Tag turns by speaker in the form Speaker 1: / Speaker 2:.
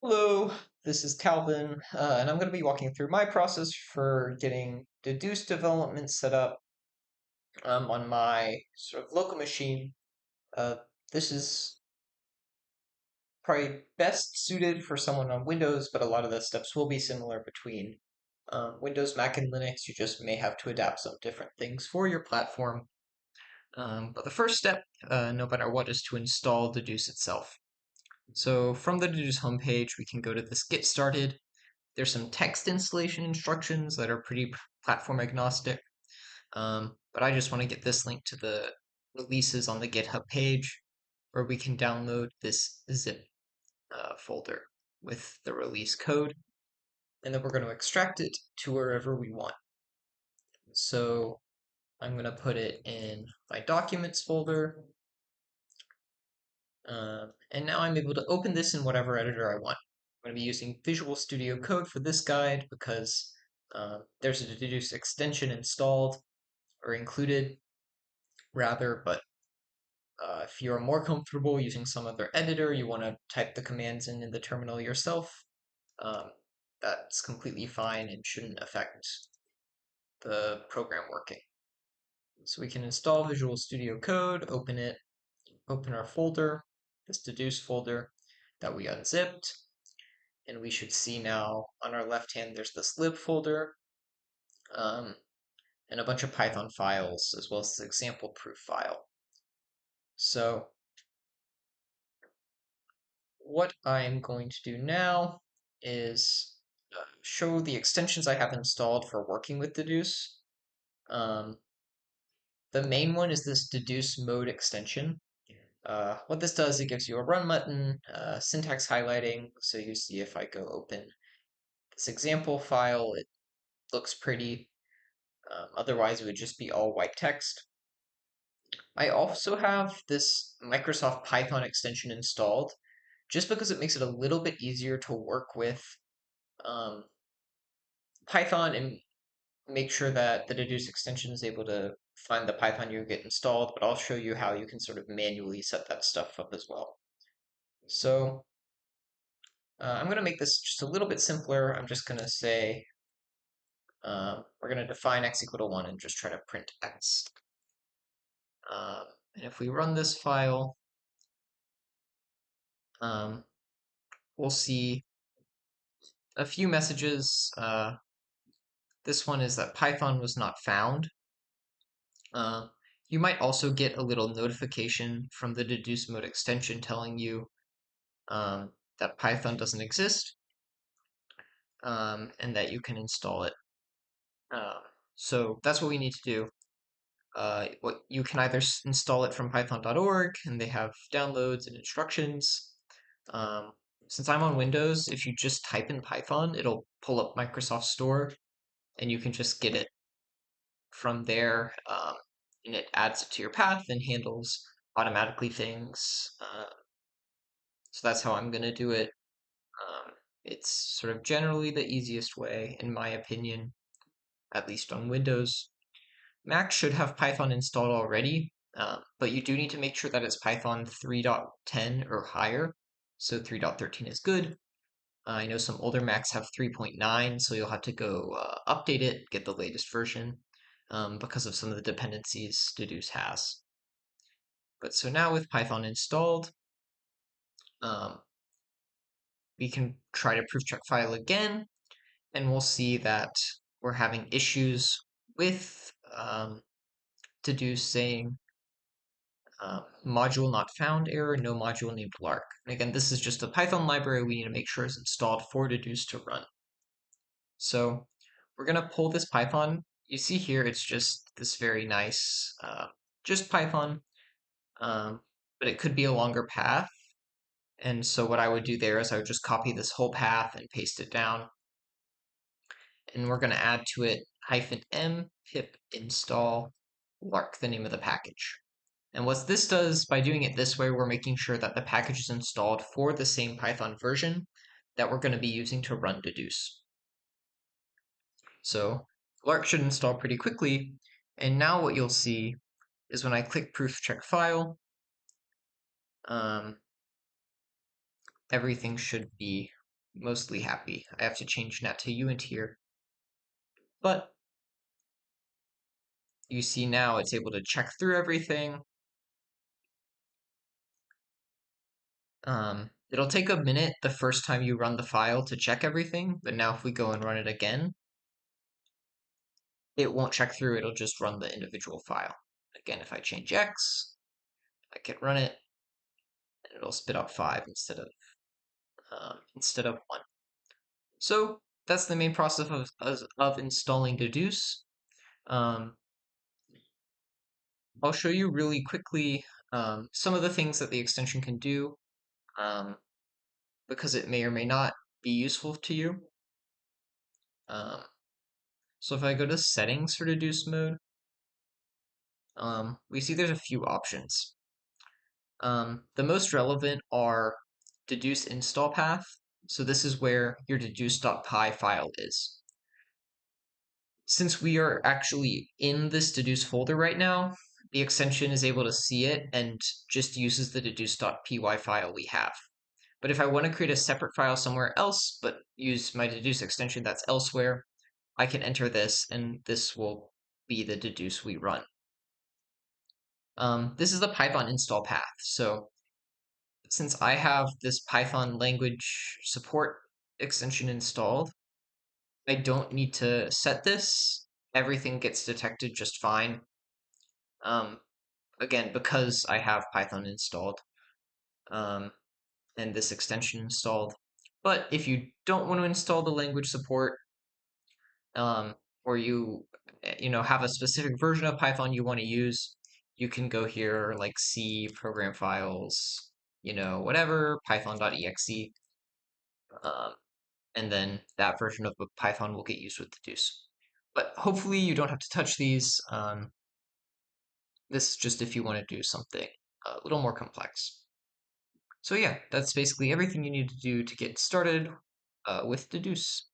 Speaker 1: Hello, this is Calvin, and I'm going to be walking through my process for getting deduce development set up on my sort of local machine. Uh, this is probably best suited for someone on Windows, but a lot of the steps will be similar between Windows, Mac, and Linux. You just may have to adapt some different things for your platform. But the first step, no matter what, is to install deduce itself. So from the deduce homepage, we can go to this Get Started. There's some text installation instructions that are pretty platform agnostic, but I just want to get this link to the releases on the GitHub page where we can download this zip folder with the release code, and then we're going to extract it to wherever we want. So I'm going to put it in my documents folder, and now I'm able to open this in whatever editor I want. I'm going to be using Visual Studio Code for this guide because there's a deduce extension installed or included rather, but if you're more comfortable using some other editor, you want to type the commands in the terminal yourself, um, that's completely fine and shouldn't affect the program working. So we can install Visual Studio Code, open it, open our folder, this deduce folder that we unzipped, and we should see now on our left hand there's this lib folder, um, and a bunch of Python files as well as this example proof file. So what I'm going to do now is show the extensions I have installed for working with deduce. Um, the main one is this deduce mode extension. What this does, it gives you a run button, syntax highlighting. So you see if I go open this example file, it looks pretty. Otherwise, it would just be all white text. I also have this Microsoft Python extension installed just because it makes it a little bit easier to work with um, Python and make sure that the deduce extension is able to find the Python you get installed, but I'll show you how you can sort of manually set that stuff up as well. So I'm going to make this just a little bit simpler. I'm just going to say we're going to define x equal to 1 and just try to print x. And if we run this file, um, we'll see a few messages. This one is that Python was not found. Uh, you might also get a little notification from the deduce mode extension telling you that Python doesn't exist and that you can install it. Um, so that's what we need to do. What you can either install it from python.org, and they have downloads and instructions. Um, since I'm on Windows, if you just type in Python, it'll pull up Microsoft Store, and you can just get it from there. And it adds it to your path and handles automatically things. So that's how I'm going to do it. It's sort of generally the easiest way, in my opinion, at least on Windows. Mac should have Python installed already, but you do need to make sure that it's Python 3.10 or higher. So 3.13 is good. I know some older Macs have 3.9, so you'll have to go update it, get the latest version, because of some of the dependencies deduce has. But so now with Python installed, um, we can try to proof check file again, and we'll see that we're having issues with deduce saying module not found error, no module named Lark. And again, this is just a Python library we need to make sure is installed for deduce to run. So we're going to pull this Python. You see here, it's just this very nice, just Python, but it could be a longer path. And so what I would do there is I would just copy this whole path and paste it down. And we're going to add to it -m pip install Lark, the name of the package. And what this does, by doing it this way, we're making sure that the package is installed for the same Python version that we're going to be using to run deduce. So Lark should install pretty quickly, and now what you'll see is when I click proof check file, everything should be mostly happy. I have to change that to uint here, but you see now it's able to check through everything. It'll take a minute the first time you run the file to check everything, but now if we go and run it again, it won't check through, it'll just run the individual file. Again, if I change X, I can run it, and it'll spit out 5 instead of 1. So that's the main process of installing deduce. Um, I'll show you really quickly some of the things that the extension can do, because it may or may not be useful to you. Um, so if I go to settings for deduce mode, we see there's a few options. The most relevant are deduce install path. So this is where your deduce.py file is. Since we are actually in this deduce folder right now, the extension is able to see it and just uses the deduce.py file we have. But if I want to create a separate file somewhere else, but use my deduce extension that's elsewhere, I can enter this, and this will be the deduce we run. This is the Python install path. So since I have this Python language support extension installed, I don't need to set this. Everything gets detected just fine. Um, again, because I have Python installed, um, and this extension installed. But if you don't want to install the language support, um, or you have a specific version of Python you want to use, you can go here like C program files, whatever python.exe, um, and then that version of Python will get used with deduce. But hopefully you don't have to touch these. This is just if you want to do something a little more complex. So yeah, that's basically everything you need to do to get started with deduce.